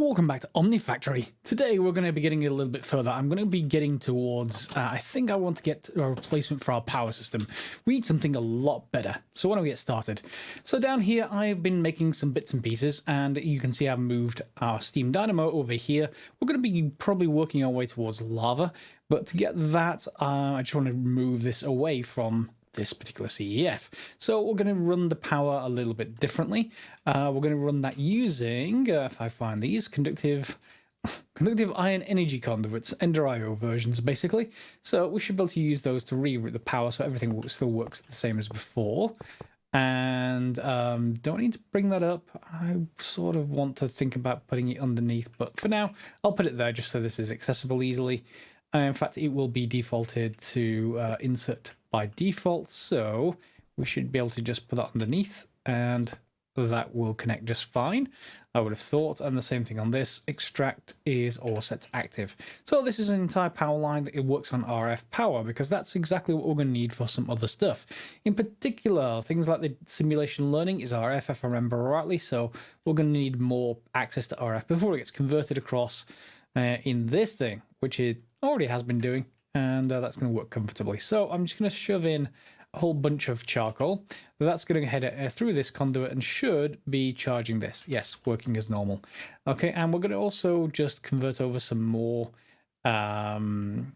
Welcome back to Omnifactory. Today we're going to be getting a little bit further. I'm going to be getting towards, I think I want to get a replacement for our power system. We need something a lot better. So why don't we get started? So down here I've been making some bits and pieces, and you can see I've moved our steam dynamo over here. We're going to be probably working our way towards lava, but to get that I just want to move this away from this particular CEF. So we're going to run the power a little bit differently. We're going to run that using, if I find these, conductive ion energy conduits, Ender-IO versions basically. So we should be able to use those to reroute the power so everything still works the same as before. And don't need to bring that up. I sort of want to think about putting it underneath, but for now I'll put it there just so this is accessible easily. In fact, it will be defaulted to insert by default, so we should be able to just put that underneath and that will connect just fine, I would have thought. And the same thing on this. Extract is all set to active. So this is an entire power line that it works on RF power, because that's exactly what we're going to need for some other stuff. In particular, things like the simulation learning is RF, if I remember rightly, so we're going to need more access to RF before it gets converted across in this thing, which it already has been doing, and that's going to work comfortably. So I'm just going to shove in a whole bunch of charcoal. That's going to head through this conduit and should be charging this. Yes, working as normal. Okay, and we're going to also just convert over some more. Let's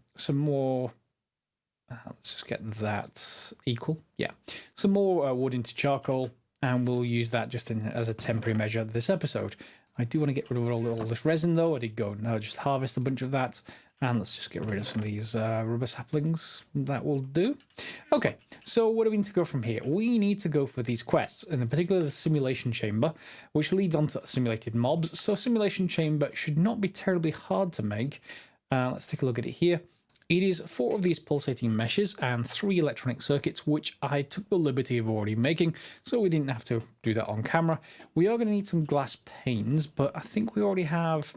just get that equal. Yeah, some more wood into charcoal, and we'll use that just as a temporary measure this episode. I do want to get rid of all this resin though. I did go and just harvest a bunch of that. And let's just get rid of some of these rubber saplings. That will do. Okay, so where do we need to go from here? We need to go for these quests, and in particular the simulation chamber, which leads on to simulated mobs. So simulation chamber should not be terribly hard to make. Let's take a look at it here. It is 4 of these pulsating meshes and 3 electronic circuits, which I took the liberty of already making, so we didn't have to do that on camera. We are going to need some glass panes, but I think we already have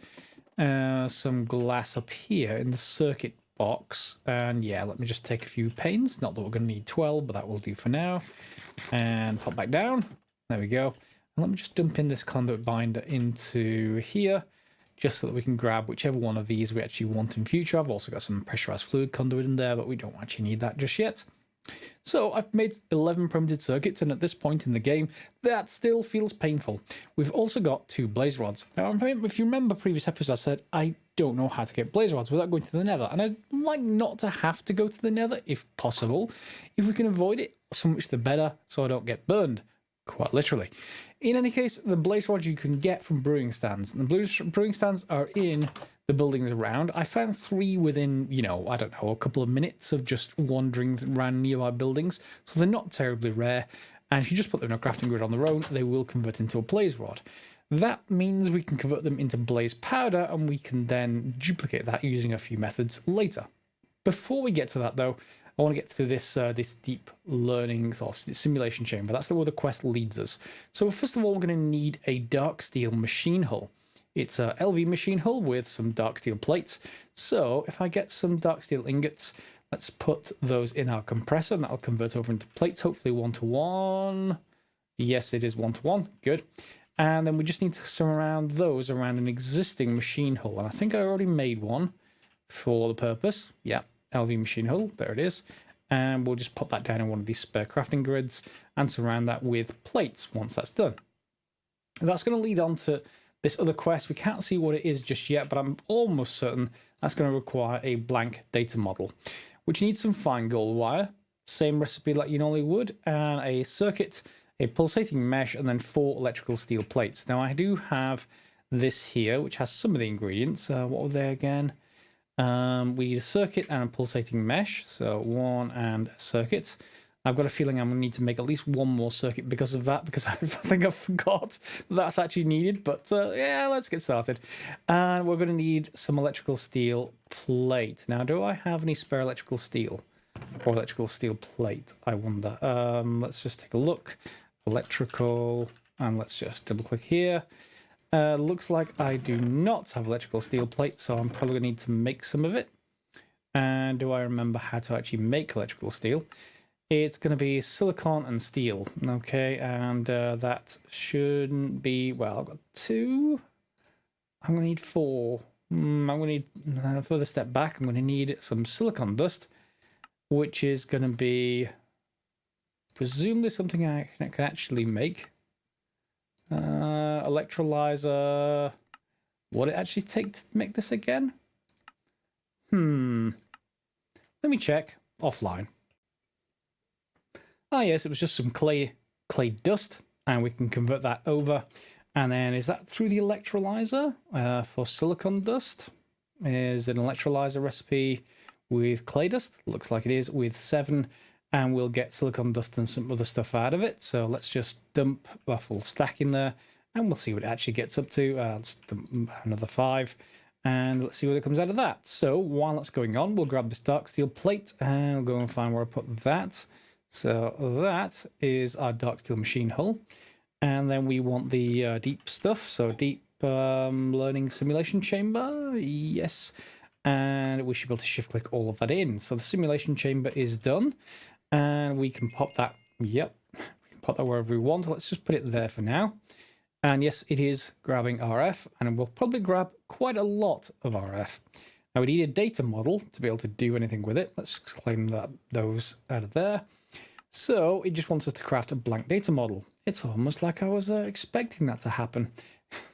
some glass up here in the circuit box. And yeah, let me just take a few panes. Not that we're going to need 12, but that will do for now. And pop back down. There we go. And let me just dump in this conduit binder into here, just so that we can grab whichever one of these we actually want in future. I've also got some pressurized fluid conduit in there, but we don't actually need that just yet. So I've made 11 primitive circuits, and at this point in the game, that still feels painful. We've also got 2 blaze rods. Now, if you remember previous episodes, I said I don't know how to get blaze rods without going to the nether, and I'd like not to have to go to the nether if possible. If we can avoid it, so much the better, so I don't get burned. Quite literally. In any case, the blaze rods you can get from brewing stands. And the brewing stands are in the buildings around. I found 3 within, I don't know, a couple of minutes of just wandering around nearby buildings. So they're not terribly rare. And if you just put them in a crafting grid on their own, they will convert into a blaze rod. That means we can convert them into blaze powder, and we can then duplicate that using a few methods later. Before we get to that, though, I want to get to this deep learning or simulation chamber. That's where the quest leads us. So first of all, we're going to need a dark steel machine hull. It's a LV machine hull with some dark steel plates. So if I get some dark steel ingots, let's put those in our compressor, and that'll convert over into plates, hopefully 1-to-1. Yes, it is 1-to-1. Good. And then we just need to surround those around an existing machine hull. And I think I already made one for the purpose. Yeah. LV machine hull, there it is, and we'll just pop that down in one of these spare crafting grids and surround that with plates once that's done. And that's going to lead on to this other quest. We can't see what it is just yet, but I'm almost certain that's going to require a blank data model, which needs some fine gold wire, same recipe like you normally would, and a circuit, a pulsating mesh, and then 4 electrical steel plates. Now I do have this here, which has some of the ingredients. What were they again? We need a circuit and a pulsating mesh, so 1 and a circuit. I've got a feeling I'm going to need to make at least 1 more circuit because of that, because I think I forgot that's actually needed, but yeah, let's get started. And we're going to need some electrical steel plate. Now, do I have any spare electrical steel or electrical steel plate, I wonder? Let's just take a look. Electrical, and let's just double click here. Looks like I do not have electrical steel plate, so I'm probably going to need to make some of it. And do I remember how to actually make electrical steel? It's going to be silicon and steel. Okay, and that shouldn't be... Well, I've got 2. I'm going to need 4. I'm going to need a further step back. I'm going to need some silicon dust, which is going to be presumably something I can actually make. Electrolyzer. What it actually take to make this again? Let me check offline. Ah, yes, it was just some clay dust, and we can convert that over. And then is that through the electrolyzer for silicon dust? Is an electrolyzer recipe with clay dust? Looks like it is with 7, and we'll get silicon dust and some other stuff out of it. So let's just dump a full stack in there, and we'll see what it actually gets up to. Let's dump another 5, and let's see what comes out of that. So while that's going on, we'll grab this dark steel plate, and we'll go and find where I put that. So that is our dark steel machine hull. And then we want the deep stuff. So deep learning simulation chamber. Yes. And we should be able to shift click all of that in. So the simulation chamber is done. And we can pop that. Yep. We can pop that wherever we want. Let's just put it there for now. And yes, it is grabbing RF. And we'll probably grab quite a lot of RF. Now we need a data model to be able to do anything with it. Let's claim those out of there. So it just wants us to craft a blank data model. It's almost like I was expecting that to happen.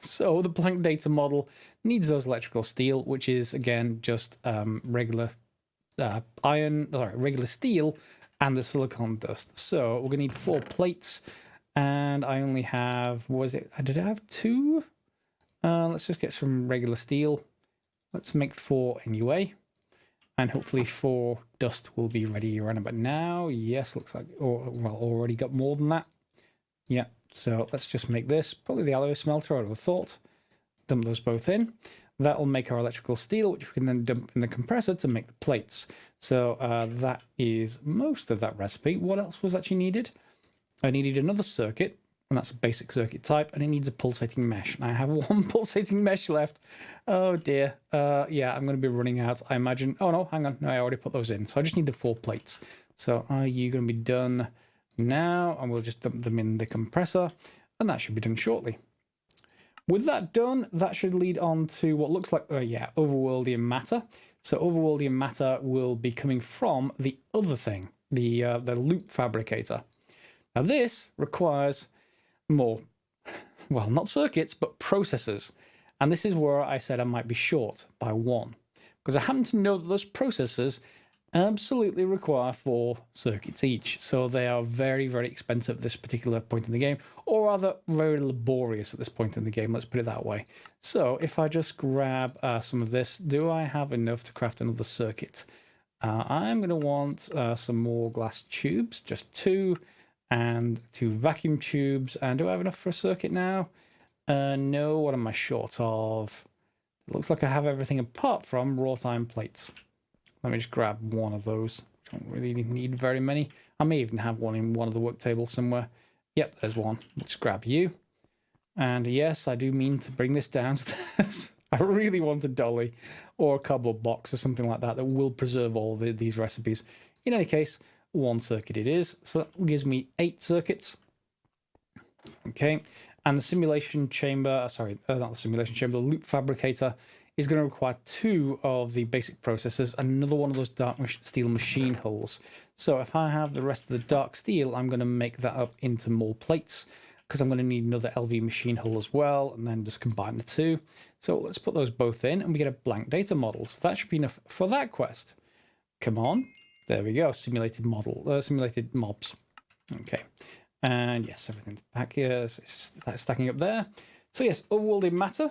So the blank data model needs those electrical steel, which is again just regular regular steel and the silicon dust. So we're gonna need 4 plates, and I only have, did I have 2? Let's just get some regular steel. Let's make 4 anyway. And hopefully 4 dust will be ready around about now. Yes, looks like, already got more than that. Yeah, so let's just make this. Probably the alloy smelter, I would have thought. Dump those both in. That'll make our electrical steel, which we can then dump in the compressor to make the plates. So that is most of that recipe. What else was actually needed? I needed another circuit, and that's a basic circuit type, and it needs a pulsating mesh. And I have 1 pulsating mesh left. Oh dear. Yeah, I'm going to be running out, I imagine. Oh no, hang on. No, I already put those in. So I just need the 4 plates. So are you going to be done now? And we'll just dump them in the compressor, and that should be done shortly. With that done, that should lead on to what looks like, overworldian matter. So overworldian matter will be coming from the other thing, the loop fabricator. Now this requires more, well, not circuits, but processors. And this is where I said I might be short by 1, because I happen to know that those processors absolutely require 4 circuits each. So they are very, very expensive at this particular point in the game, or rather very laborious at this point in the game, let's put it that way. So if I just grab some of this, do I have enough to craft another circuit? I'm going to want some more glass tubes, just 2, and 2 vacuum tubes. And do I have enough for a circuit now? No. What am I short of? It looks like I have everything apart from wrought iron plates. Let me just grab 1 of those. Don't really need very many. I may even have 1 in one of the work tables somewhere. Yep, there's 1. Let's grab you. And yes, I do mean to bring this downstairs. I really want a dolly or a cardboard box or something like that that will preserve all these recipes. In any case, 1 circuit it is. So that gives me 8 circuits. Okay. And the simulation chamber, not the simulation chamber, the loop fabricator is going to require 2 of the basic processors and another one of those dark steel machine hulls. So if I have the rest of the dark steel, I'm going to make that up into more plates, because I'm going to need another LV machine hull as well, and then just combine the 2. So let's put those both in, and we get a blank data model. So that should be enough for that quest. Come on. There we go. Simulated mobs. Okay. And yes, everything's back here. It's stacking up there. So yes, overworlding matter.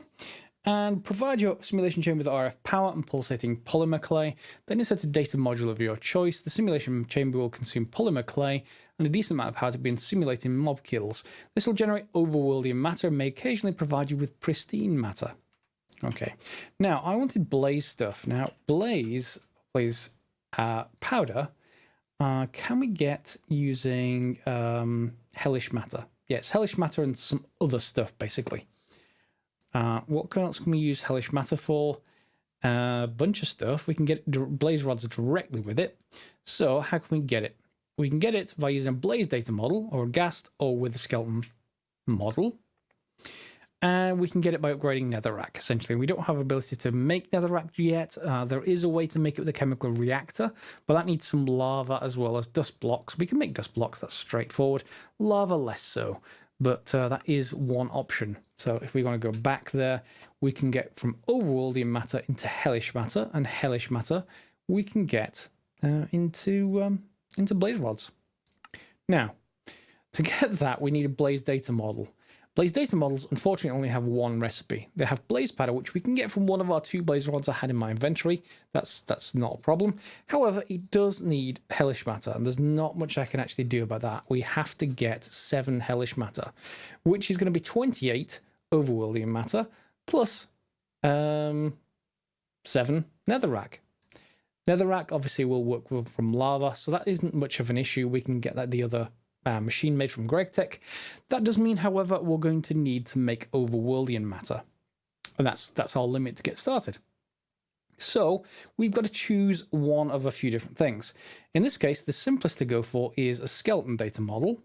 And provide your simulation chamber with RF power and pulsating polymer clay. Then insert a data module of your choice. The simulation chamber will consume polymer clay and a decent amount of power to begin simulating mob kills. This will generate overworldian matter and may occasionally provide you with pristine matter. Okay. Now, I wanted blaze stuff. Now, blaze powder, can we get using hellish matter? Yes, hellish matter and some other stuff, basically. What else can we use hellish matter for? A bunch of stuff. We can get blaze rods directly with it. So how can we get it? We can get it by using a blaze data model, or a ghast, or with a skeleton model. And we can get it by upgrading netherrack, essentially. We don't have ability to make netherrack yet. There is a way to make it with a chemical reactor, but that needs some lava as well as dust blocks. We can make dust blocks, that's straightforward. Lava, less so. But that is one option. So if we want to go back there, we can get from overworldian matter into hellish matter, and hellish matter we can get into blaze rods. Now, to get that, we need a blaze data model. Blaze data models, unfortunately, only have one recipe. They have blaze powder, which we can get from one of our 2 blaze rods I had in my inventory. That's not a problem. However, it does need hellish matter, and there's not much I can actually do about that. We have to get 7 hellish matter, which is going to be 28 overworldian matter plus 7 netherrack. Netherrack obviously will work from lava, so that isn't much of an issue. We can get that the other machine made from GregTech. That does mean, however, we're going to need to make overworldian matter, and that's our limit to get started. So we've got to choose one of a few different things. In this case, the simplest to go for is a skeleton data model.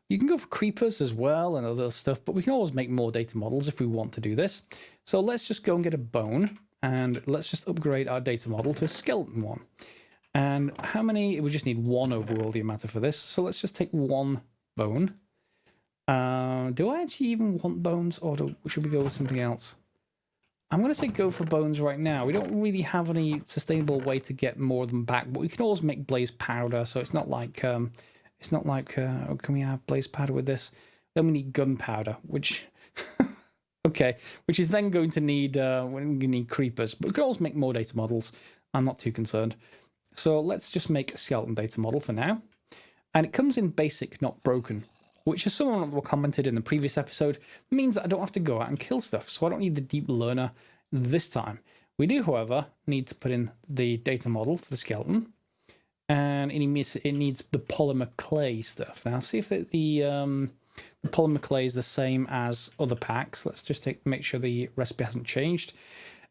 You can go for creepers as well and other stuff, but we can always make more data models if we want to do this. So let's just go and get a bone, and let's just upgrade our data model to a skeleton one. And how many? We just need 1 overworldian matter for this. So let's just take 1 bone. Do I actually even want bones, or should we go with something else? I'm going to say go for bones right now. We don't really have any sustainable way to get more of them back, but we can always make blaze powder. So it's not like can we have blaze powder with this? Then we need gunpowder, which okay, which is then going to need we need creepers. But we can always make more data models. I'm not too concerned. So let's just make a skeleton data model for now. And it comes in basic, not broken, which, as someone commented in the previous episode, means that I don't have to go out and kill stuff. So I don't need the deep learner this time. We do, however, need to put in the data model for the skeleton. And it needs the polymer clay stuff. Now, see if the polymer clay is the same as other packs. Let's just make sure the recipe hasn't changed.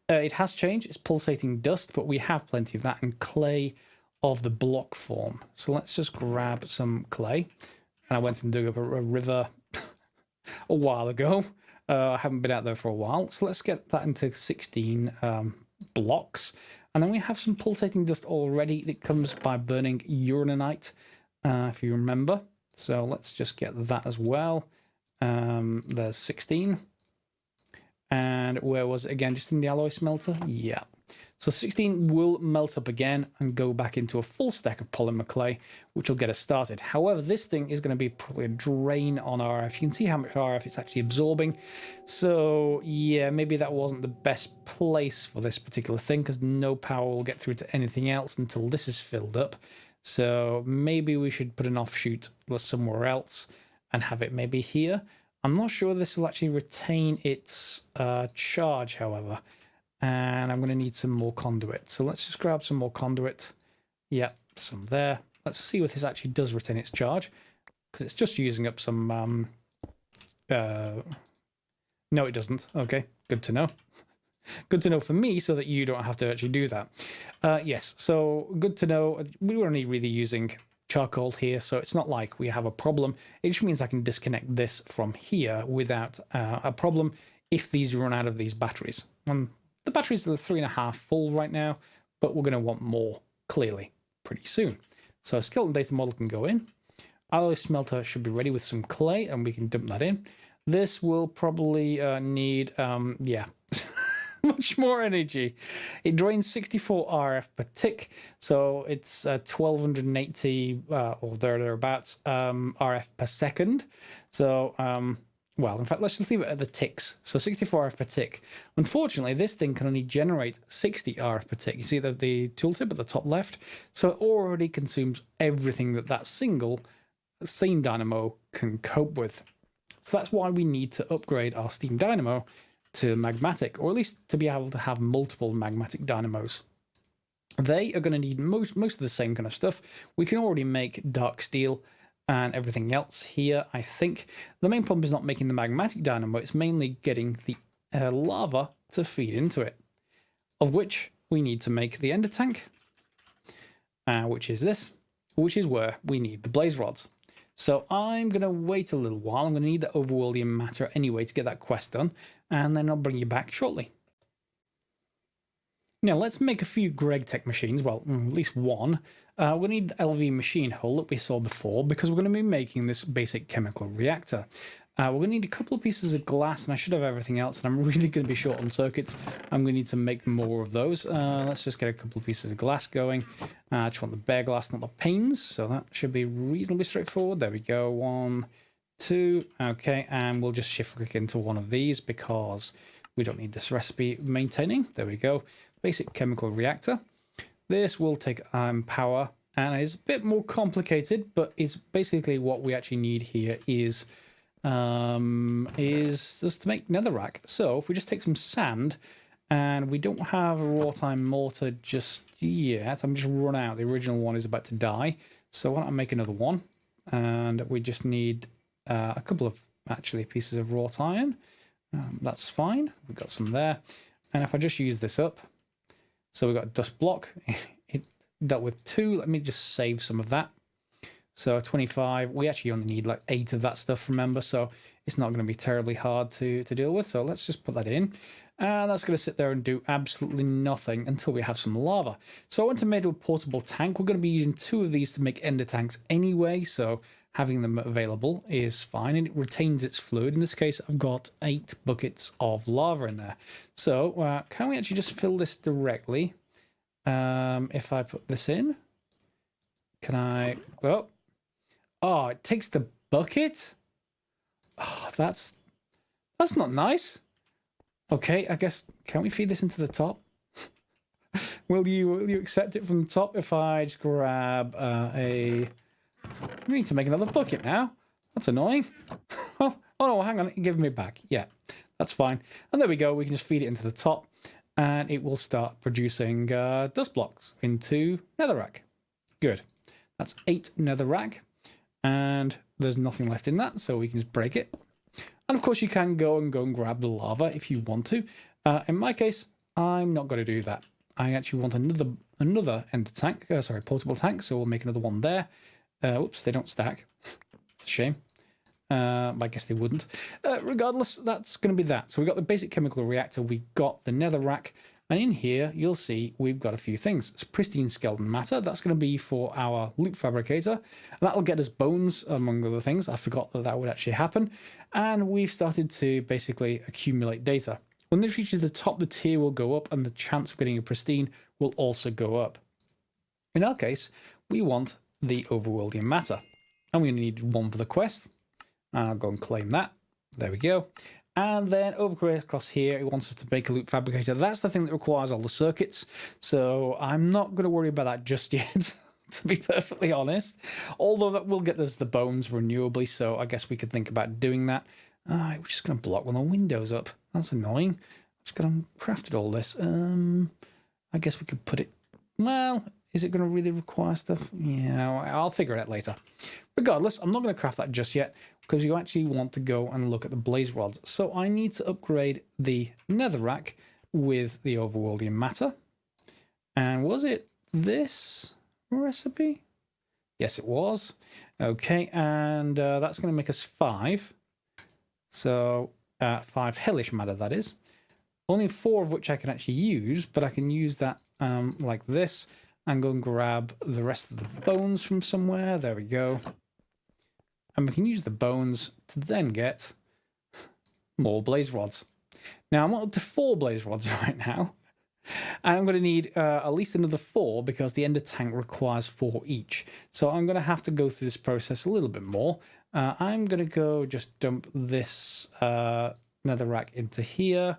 It has changed. It's pulsating dust, but we have plenty of that, and clay of the block form. So let's just grab some clay. And I went and dug up a river a while ago. I haven't been out there for a while. So let's get that into 16 blocks. And then we have some pulsating dust already that comes by burning uraninite, if you remember. So let's just get that as well. There's 16. And where was it again? Just in the alloy smelter? Yeah. So 16 will melt up again and go back into a full stack of polymer clay, which will get us started. However, this thing is going to be probably a drain on RF. You can see how much RF it's actually absorbing. So yeah, maybe that wasn't the best place for this particular thing, because no power will get through to anything else until this is filled up. So maybe we should put an offshoot somewhere else and have it maybe here. I'm not sure this will actually retain its charge, however. And I'm going to need some more conduit. So let's just grab some more conduit. Yep, some there. Let's see if this actually does retain its charge, because it's just using up some... No, it doesn't. Okay, good to know. Good to know for me, so that you don't have to actually do that. Yes, so good to know. We were only really using charcoal here, so it's not like we have a problem. It just means I can disconnect this from here without a problem if these run out of these batteries. The batteries are 3.5 full right now, but we're going to want more, clearly, pretty soon. So skeleton data model can go in. Alloy smelter should be ready with some clay, and we can dump that in. This will probably need, yeah, much more energy. It drains 64 RF per tick, so it's 1280 or thereabouts RF per second. So, well, in fact, let's just leave it at the ticks. So 64 RF per tick. Unfortunately, this thing can only generate 60 RF per tick. You see the tooltip at the top left? So it already consumes everything that single steam dynamo can cope with. So that's why we need to upgrade our steam dynamo to magmatic, or at least to be able to have multiple magmatic dynamos. They are going to need most of the same kind of stuff. We can already make dark steel and everything else here, I think. The main problem is not making the magmatic dynamo, it's mainly getting the lava to feed into it, of which we need to make the ender tank, which is this, which is where we need the blaze rods. So I'm going to wait a little while. I'm going to need the overworlding matter anyway to get that quest done, and then I'll bring you back shortly. Now let's make a few Greg Tech machines, well, at least one. We'll need the LV machine hull that we saw before because we're going to be making this basic chemical reactor. We're going to need a couple of pieces of glass, and I should have everything else, and I'm really going to be short on circuits. I'm going to need to make more of those. Let's just get a couple of pieces of glass going. I just want the bare glass, not the panes, so that should be reasonably straightforward. There we go, 1, 2, okay, and we'll just shift click into one of these because we don't need this recipe maintaining. There we go, basic chemical reactor. This will take power and is a bit more complicated, but is basically what we actually need here is just to make netherrack. So if we just take some sand, and we don't have a raw time mortar just yet, I'm just run out. The original one is about to die, so why don't I make another one? And we just need a couple of actually pieces of wrought iron. That's fine. We've got some there, and if I just use this up, so we've got a dust block. It dealt with 2. Let me just save some of that. So 25, we actually only need like 8 of that stuff, remember, so it's not going to be terribly hard to deal with. So let's just put that in, and that's going to sit there and do absolutely nothing until we have some lava. So I want to make a portable tank. We're going to be using 2 of these to make ender tanks anyway, so having them available is fine, and it retains its fluid. In this case, I've got 8 buckets of lava in there. So can we actually just fill this directly? If I put this in, can I? Oh, it takes the bucket. Oh, that's not nice. Okay, I guess, can we feed this into the top? Will you accept it from the top if I just grab we need to make another bucket now. That's annoying. Oh no, hang on, give me it back. Yeah, that's fine. And there we go, we can just feed it into the top and it will start producing dust blocks into netherrack. Good. That's 8 netherrack. And there's nothing left in that, so we can just break it. And of course you can go and grab the lava if you want to. In my case, I'm not going to do that. I actually want another ender tank, portable tank, so we'll make another one there. Whoops, they don't stack. It's a shame. I guess they wouldn't. Regardless, that's going to be that. So we've got the basic chemical reactor, we've got the netherrack, and in here, you'll see we've got a few things. It's pristine skeleton matter. That's going to be for our loop fabricator. And that'll get us bones, among other things. I forgot that would actually happen. And we've started to basically accumulate data. When this reaches the top, the tier will go up, and the chance of getting a pristine will also go up. In our case, we want the overworlding matter. And we need one for the quest. And I'll go and claim that. There we go. And then over across here, it wants us to make a loop fabricator. That's the thing that requires all the circuits. So I'm not going to worry about that just yet, to be perfectly honest. Although that will get us the bones renewably, so I guess we could think about doing that. We're just going to block one of the windows up. That's annoying. I'm just going to crafted all this. I guess we could put it... Well, is it going to really require stuff? Yeah, I'll figure it out later. Regardless, I'm not going to craft that just yet, because you actually want to go and look at the blaze rods. So I need to upgrade the netherrack with the overworlding matter. And was it this recipe? Yes, it was. Okay, and that's going to make us 5. So 5 hellish matter, that is. Only 4 of which I can actually use, but I can use that like this and go and grab the rest of the bones from somewhere. There we go. And we can use the bones to then get more blaze rods. Now I'm up to 4 blaze rods right now. And I'm going to need at least another 4 because the ender tank requires 4 each. So I'm going to have to go through this process a little bit more. I'm going to go just dump this netherrack into here.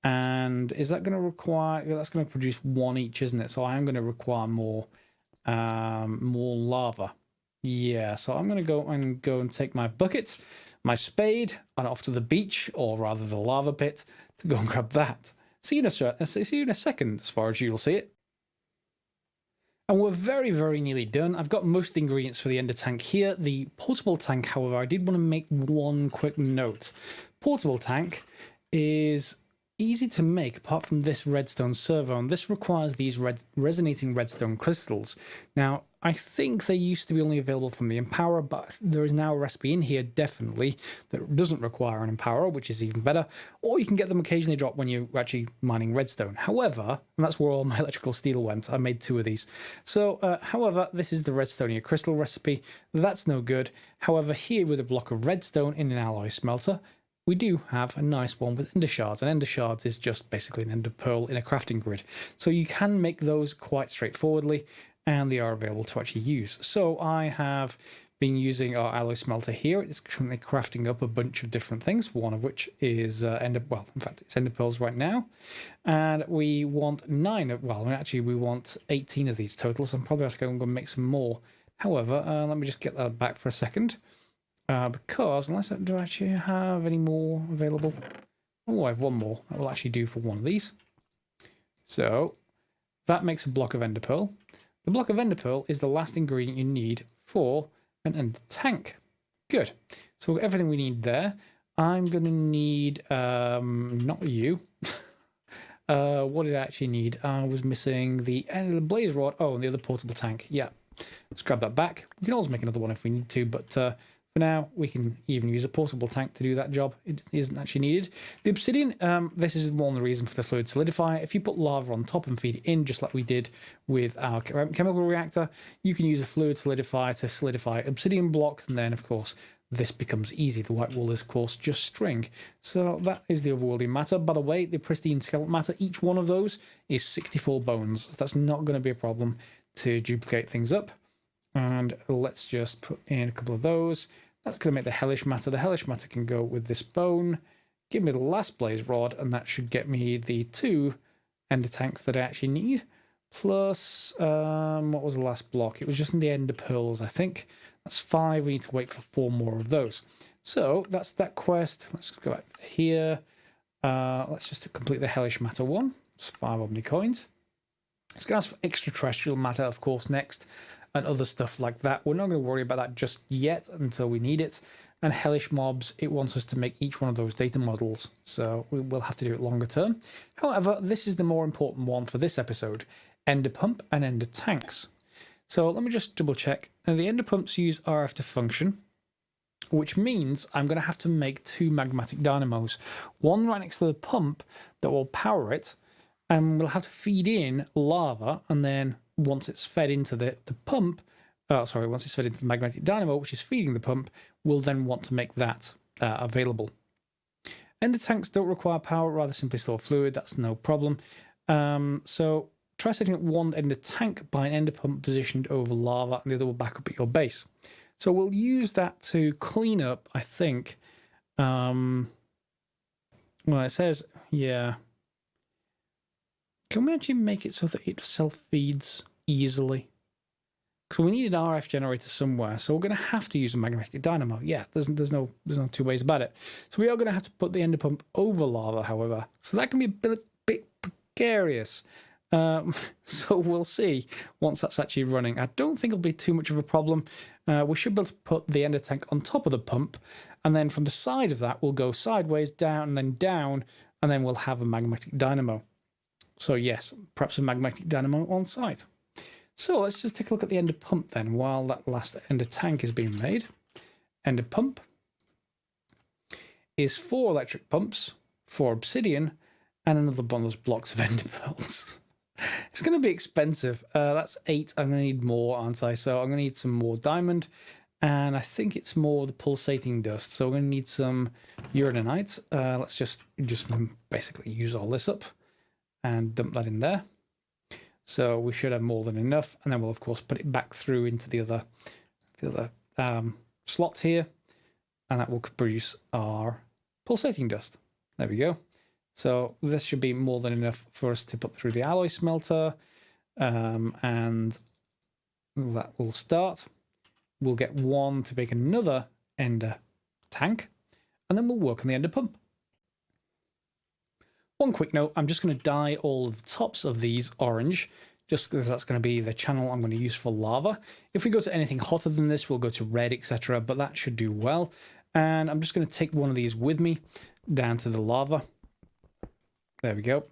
And is that going to require... That's going to produce 1 each, isn't it? So I'm going to require more lava. Yeah, so I'm going to go and take my bucket, my spade, and off to the beach, or rather the lava pit, to go and grab that. See you in a second, as far as you'll see it. And we're very, very nearly done. I've got most of the ingredients for the ender tank here. The portable tank, however, I did want to make one quick note. Portable tank is easy to make apart from this redstone servo, and this requires these resonating redstone crystals. Now, I think they used to be only available from the Empower, but there is now a recipe in here, definitely, that doesn't require an Empower, which is even better, or you can get them occasionally drop when you're actually mining redstone. However, and that's where all my electrical steel went, I made 2 of these. So, however, this is the Redstonia crystal recipe. That's no good. However, here with a block of redstone in an alloy smelter, we do have a nice one with ender shards, and ender shards is just basically an ender pearl in a crafting grid. So you can make those quite straightforwardly, and they are available to actually use. So I have been using our alloy smelter here. It's currently crafting up a bunch of different things, one of which is ender pearls right now. And we want 9, well, actually we want 18 of these total, so I'm probably have to go and make some more. However, let me just get that back for a second. Because unless I do actually have any more available. Oh, I have one more. That will actually do for one of these. So that makes a block of ender pearl. The block of ender pearl is the last ingredient you need for an ender tank. Good. So everything we need there. I'm going to need, not you. What did I actually need? I was missing the blaze rod. Oh, and the other portable tank. Yeah. Let's grab that back. We can always make another one if we need to, but for now, we can even use a portable tank to do that job. It isn't actually needed. The obsidian, this is one of the reasons for the fluid solidifier. If you put lava on top and feed it in, just like we did with our chemical reactor, you can use a fluid solidifier to solidify obsidian blocks, and then, of course, this becomes easy. The white wool is, of course, just string. So that is the overworlding matter. By the way, the pristine skeleton matter, each one of those is 64 bones. So that's not going to be a problem to duplicate things up. And let's just put in a couple of those. That's going to make the hellish matter. The hellish matter can go with this bone. Give me the last blaze rod, and that should get me the 2 ender tanks that I actually need. Plus, what was the last block? It was just in the ender pearls, I think. That's 5. We need to wait for 4 more of those. So that's that quest. Let's go back here. Let's just complete the hellish matter one. It's 5 Omni coins. It's going to ask for extraterrestrial matter, of course, next, and other stuff like that. We're not going to worry about that just yet until we need it. And hellish mobs, it wants us to make each one of those data models, so we will have to do it longer term. However, this is the more important one for this episode: ender pump and ender tanks. So let me just double check. And the ender pumps use RF to function, which means I'm going to have to make 2 magmatic dynamos, one right next to the pump that will power it, and we'll have to feed in lava, and then once it's fed into the pump, once it's fed into the magmatic dynamo, which is feeding the pump, we'll then want to make that available. Ender tanks don't require power, rather simply store fluid. That's no problem. So try setting up one ender tank by an ender pump positioned over lava, and the other will back up at your base. So we'll use that to clean up, I think. Well, it says, yeah. Can we actually make it so that it self-feeds easily? Because we need an RF generator somewhere, so we're going to have to use a magmatic dynamo. Yeah, there's no 2 ways about it. So we are going to have to put the ender pump over lava, however. So that can be a bit precarious. So we'll see once that's actually running. I don't think it'll be too much of a problem. We should be able to put the ender tank on top of the pump, and then from the side of that, we'll go sideways, down, and then down, and then we'll have a magmatic dynamo. So yes, perhaps a magmatic dynamo on site. So let's just take a look at the ender pump then, while that last ender tank is being made. Ender pump is 4 electric pumps, 4 obsidian, and another one of those blocks of ender pearls. It's going to be expensive. That's 8. I'm going to need more, aren't I? So I'm going to need some more diamond, and I think it's more the pulsating dust. So we're going to need some uraninite. Let's just basically use all this up and dump that in there. So we should have more than enough, and then we'll of course put it back through into the other slot here, and that will produce our pulsating dust. There we go. So this should be more than enough for us to put through the alloy smelter, and that will start. We'll get 1 to make another ender tank, and then we'll work on the ender pump. One quick note, I'm just going to dye all of the tops of these orange, just because that's going to be the channel I'm going to use for lava. If we go to anything hotter than this, we'll go to red, etc., but that should do well. And I'm just going to take one of these with me down to the lava. There we go.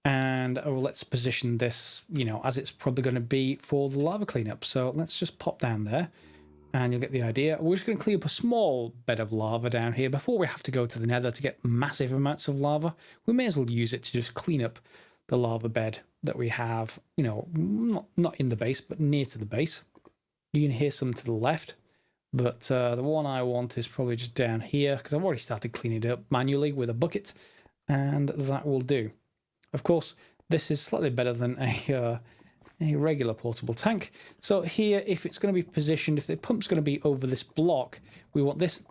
And let's position this, you know, as it's probably going to be for the lava cleanup. So let's just pop down there and you'll get the idea. We're just going to clean up a small bed of lava down here before we have to go to the nether to get massive amounts of lava. We may as well use it to just clean up the lava bed that we have, you know, not in the base, but near to the base. You can hear some to the left, but the one I want is probably just down here because I've already started cleaning it up manually with a bucket, and that will do. Of course, this is slightly better than a regular portable tank. So here, if it's going to be positioned, if the pump's going to be over this block, we want this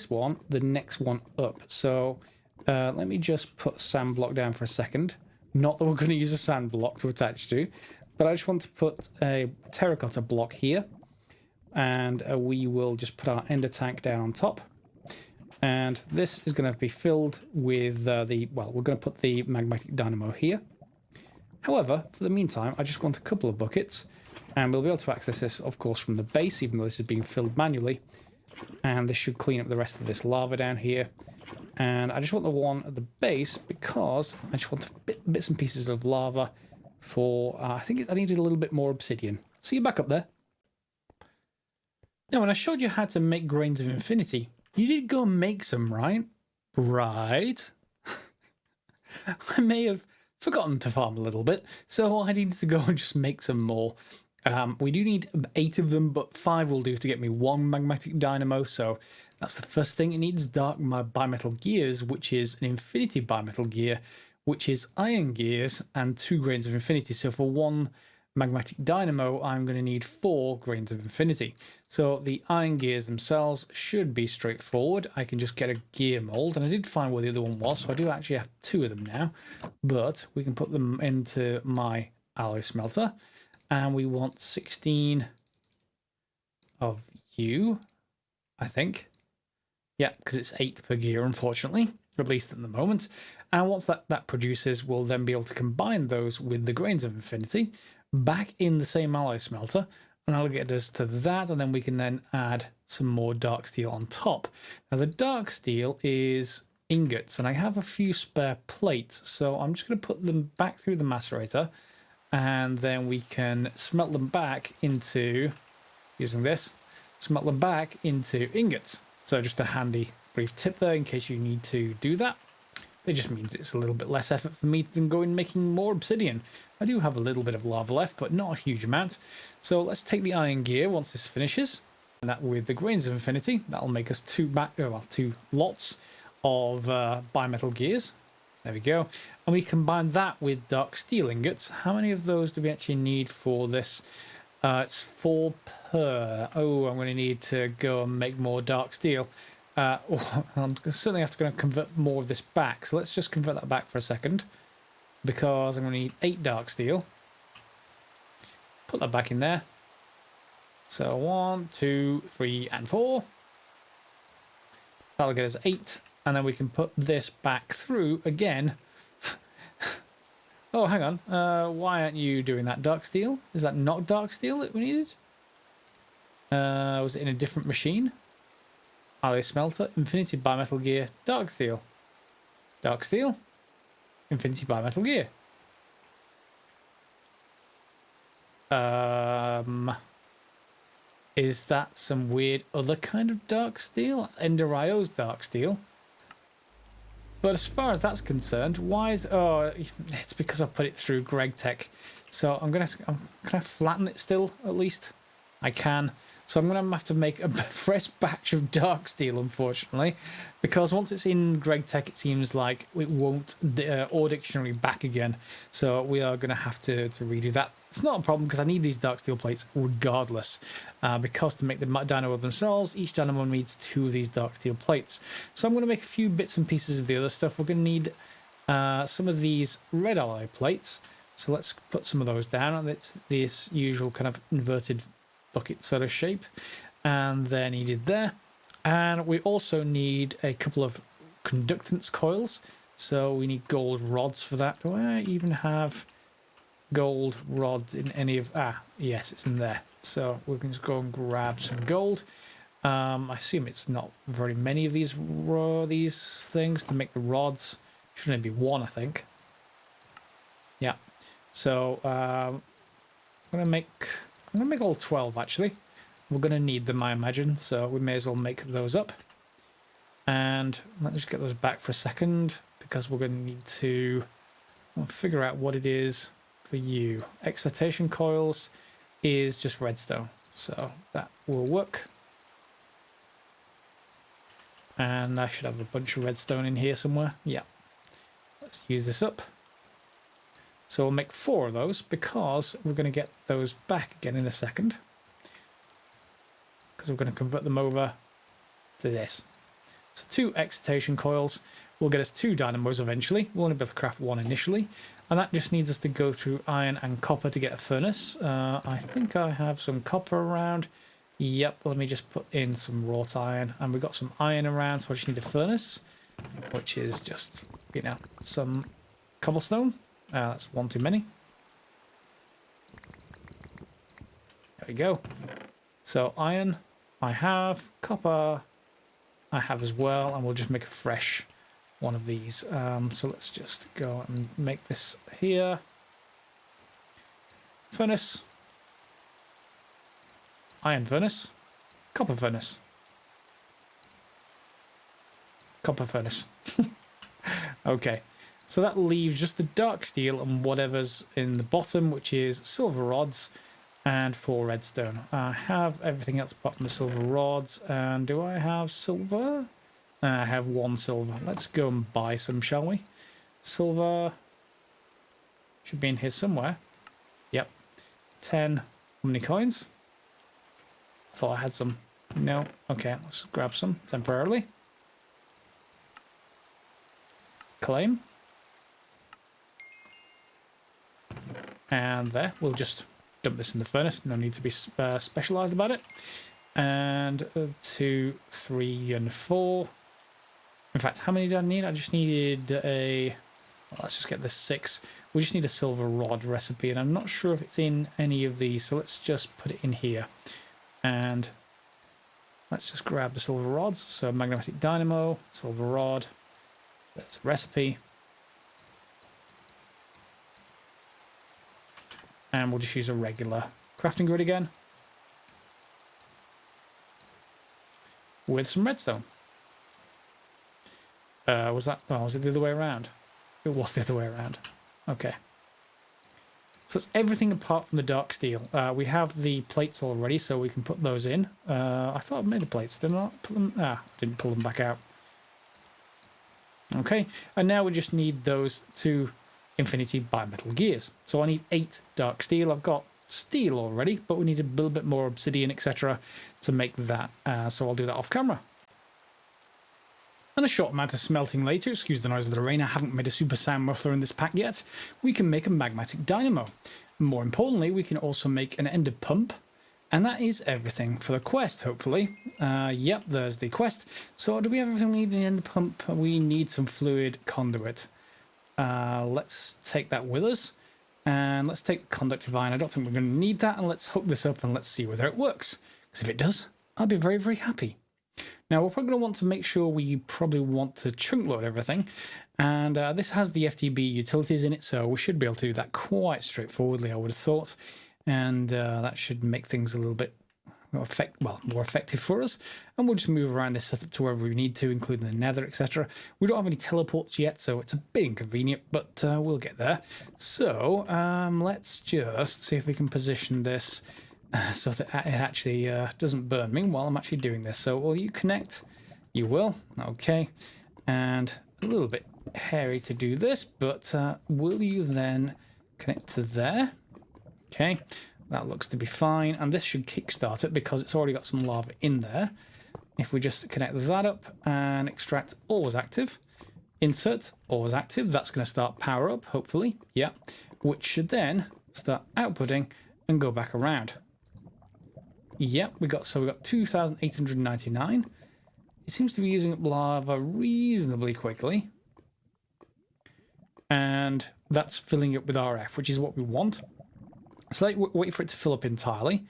one, the next one up. So let me just put a sand block down for a second. Not that we're going to use a sand block to attach to, but I just want to put a terracotta block here, and we will just put our ender tank down on top. And this is going to be filled with we're going to put the magmatic dynamo here. However, for the meantime, I just want a couple of buckets, and we'll be able to access this, of course, from the base, even though this is being filled manually. And this should clean up the rest of this lava down here. And I just want the one at the base because I just want bits and pieces of lava for, I think I needed a little bit more obsidian. See you back up there. Now, when I showed you how to make grains of infinity, you did go and make some, right? Right. I may have forgotten to farm a little bit, so I needed to go and just make some more. We do need 8 of them, but 5 will do to get me 1 magmatic dynamo, so that's the first thing. It needs dark bimetal gears, which is an infinity bimetal gear, which is iron gears and 2 grains of infinity. So for 1 magmatic dynamo, I'm going to need 4 grains of infinity. So the iron gears themselves should be straightforward. I can just get a gear mold, and I did find where the other one was, so I do actually have 2 of them now. But we can put them into my alloy smelter, and we want 16 of you, I think. Yeah, because it's 8 per gear, unfortunately, at least at the moment. And once that produces, we'll then be able to combine those with the grains of infinity back in the same alloy smelter, and that'll get us to that, and then we can then add some more dark steel on top. Now the dark steel is ingots, and I have a few spare plates, so I'm just going to put them back through the macerator, and then we can smelt them back into, using this, smelt them back into ingots. So just a handy brief tip there in case you need to do that. It just means it's a little bit less effort for me than going making more obsidian. I do have a little bit of lava left, but not a huge amount. So let's take the iron gear once this finishes. And that with the grains of infinity, that'll make us 2 lots of bimetal gears. There we go. And we combine that with dark steel ingots. How many of those do we actually need for this? It's 4 per. Oh, I'm going to need to go and make more dark steel. I'm certainly have to convert more of this back, so let's just convert that back for a second, because I'm going to need 8 dark steel. Put that back in there. So 1, 2, 3, and 4. That'll get us 8, and then we can put this back through again. Oh, hang on. Why aren't you doing that dark steel? Is that not dark steel that we needed? Was it in a different machine? Alloy smelter, infinity bimetal gear, dark steel. Dark steel, infinity bimetal gear. Is that some weird other kind of dark steel? That's Ender IO's dark steel. But as far as that's concerned, why is... Oh, it's because I put it through GregTech. So can I flatten it still, at least? I can. So I'm going to have to make a fresh batch of dark steel, unfortunately, because once it's in GregTech, it seems like it won't or dictionary back again. So we are going to have to redo that. It's not a problem because I need these dark steel plates regardless, because to make the dynamo themselves, each dynamo needs 2 of these dark steel plates. So I'm going to make a few bits and pieces of the other stuff. We're going to need some of these red alloy plates. So let's put some of those down. And it's this usual kind of inverted bucket sort of shape, and they're needed there. And we also need a couple of conductance coils, so we need gold rods for that. Do I even have gold rods in any of... yes, it's in there, so we can just go and grab some gold. I assume it's not very many of these things to make the rods. Should only be 1, I think. So I'm gonna make all 12 actually. We're gonna need them, I imagine, so we may as well make those up. And let's just get those back for a second because we're gonna need to figure out what it is for you. Excitation coils is just redstone, so that will work. And I should have a bunch of redstone in here somewhere. Yeah. Let's use this up. So we'll make 4 of those because we're going to get those back again in a second. Because we're going to convert them over to this. So 2 excitation coils will get us 2 dynamos eventually. We'll only be able to craft 1 initially. And that just needs us to go through iron and copper to get a furnace. I think I have some copper around. Yep, let me just put in some wrought iron. And we've got some iron around, so I just need a furnace. Which is just, you know, some cobblestone. That's 1 too many. There we go. So iron, I have. Copper, I have as well. And we'll just make a fresh one of these. So let's just go and make this here. Furnace. Iron furnace. Copper furnace. Copper furnace. Okay. So that leaves just the dark steel and whatever's in the bottom, which is silver rods and 4 redstone. I have everything else apart from the silver rods. And do I have silver? I have 1 silver. Let's go and buy some, shall we? Silver should be in here somewhere. Yep. 10 omni coins. Thought I had some. No. Okay, let's grab some temporarily. Claim. And there, we'll just dump this in the furnace. No need to be specialized about it. And 2, 3, and 4. In fact, how many did I need? I just needed a... Well, let's just get the 6. We just need a silver rod recipe, and I'm not sure if it's in any of these, so let's just put it in here. And let's just grab the silver rods. So magmatic dynamo, silver rod. There's a recipe. And we'll just use a regular crafting grid again. With some redstone. Was that... Oh, was it the other way around? It was the other way around. Okay. So that's everything apart from the dark steel. We have the plates already, so we can put those in. I thought I made the plates. Did I not put them? Ah, didn't pull them back out. Okay, and now we just need those 2 infinity bimetal gears. So I need 8 dark steel. I've got steel already, but we need a little bit more obsidian, etc. to make that. So I'll do that off camera. And a short amount of smelting later, excuse the noise of the rain, I haven't made a super sound muffler in this pack yet, we can make a magmatic dynamo. More importantly, we can also make an ender pump, and that is everything for the quest, hopefully. Yep, there's the quest. So do we have everything we need in the ender pump? We need some fluid conduit. Let's take that with us, and let's take the conductive iron. I don't think we're going to need that, and let's hook this up and let's see whether it works. Because if it does, I'll be very, very happy. Now, we're probably going to want to make sure we probably want to chunk load everything. And this has the FTB utilities in it, so we should be able to do that quite straightforwardly, I would have thought. And that should make things a little bit more effective for us. And we'll just move around this setup to wherever we need to, including the nether, etc. We don't have any teleports yet, so it's a bit inconvenient, but we'll get there. So let's just see if we can position this so that it actually doesn't burn me while I'm actually doing this. So will you connect? You will. Okay. And a little bit hairy to do this, but will you then connect to there? Okay. That looks to be fine. And this should kickstart it because it's already got some lava in there. If we just connect that up and extract always active, insert always active, that's going to start power up, hopefully. Yeah. Which should then start outputting and go back around. Yep, we got 2,899. It seems to be using up lava reasonably quickly. And that's filling it with RF, which is what we want. So let's wait for it to fill up entirely.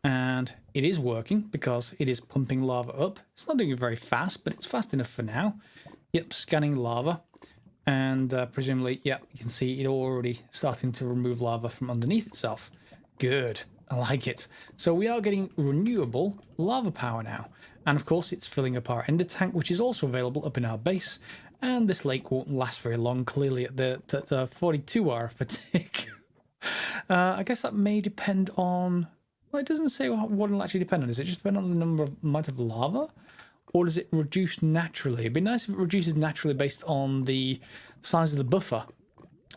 And it is working because it is pumping lava up. It's not doing it very fast, but it's fast enough for now. Yep, scanning lava. And presumably, yeah, you can see it already starting to remove lava from underneath itself. Good. I like it. So we are getting renewable lava power now. And of course, it's filling up our ender tank, which is also available up in our base. And this lake won't last very long, clearly at the 42 hour per tick. I guess that may depend on... Well, it doesn't say what it'll actually depend on. Does it just depend on the amount of lava? Or does it reduce naturally? It'd be nice if it reduces naturally based on the size of the buffer,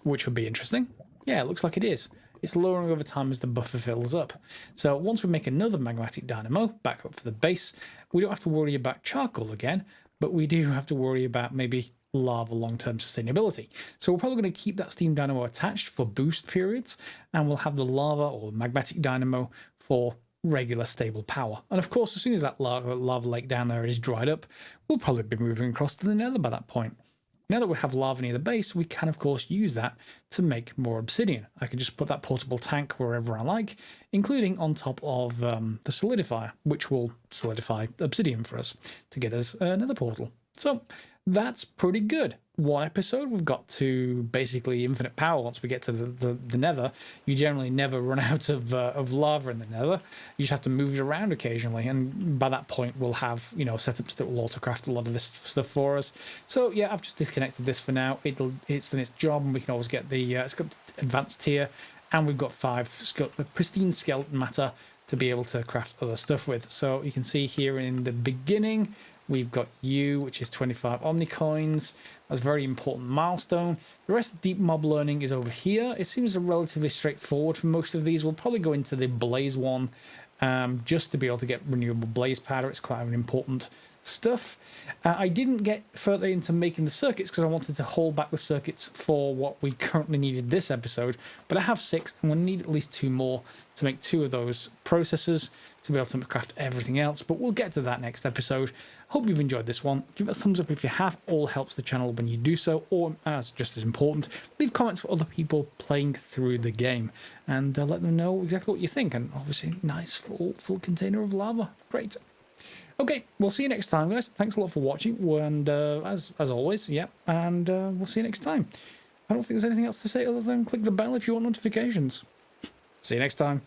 which would be interesting. Yeah, it looks like it is. It's lowering over time as the buffer fills up. So once we make another magmatic dynamo back up for the base, we don't have to worry about charcoal again, but we do have to worry about maybe lava long-term sustainability. So we're probably going to keep that steam dynamo attached for boost periods, and we'll have the lava or magmatic dynamo for regular stable power. And of course, as soon as that lava lake down there is dried up, we'll probably be moving across to the nether by that point. Now that we have lava near the base, we can of course use that to make more obsidian. I can just put that portable tank wherever I like, including on top of the solidifier, which will solidify obsidian for us to get us another portal. So that's pretty good. One episode, we've got to basically infinite power once we get to the nether. You generally never run out of lava in the nether. You just have to move it around occasionally, and by that point we'll have, you know, setups that will autocraft a lot of this stuff for us. So yeah, I've just disconnected this for now. It's done its job, and we can always get the it's got advanced tier, and we've got 5 pristine skeleton matter to be able to craft other stuff with. So you can see here in the beginning, we've got U, which is 25 Omni coins. That's a very important milestone. The rest of deep mob learning is over here. It seems relatively straightforward for most of these. We'll probably go into the blaze one just to be able to get renewable blaze powder. It's quite an important stuff. I didn't get further into making the circuits because I wanted to hold back the circuits for what we currently needed this episode, but I have 6 and we'll need at least 2 more to make 2 of those processors to be able to craft everything else, but we'll get to that next episode. Hope you've enjoyed this one. Give it a thumbs up if you have. All helps the channel when you do so, or as just as important, leave comments for other people playing through the game and let them know exactly what you think. And obviously nice full container of lava. Great. Okay, we'll see you next time, guys. Thanks a lot for watching, and as always, yeah, and we'll see you next time. I don't think there's anything else to say other than click the bell if you want notifications. See you next time.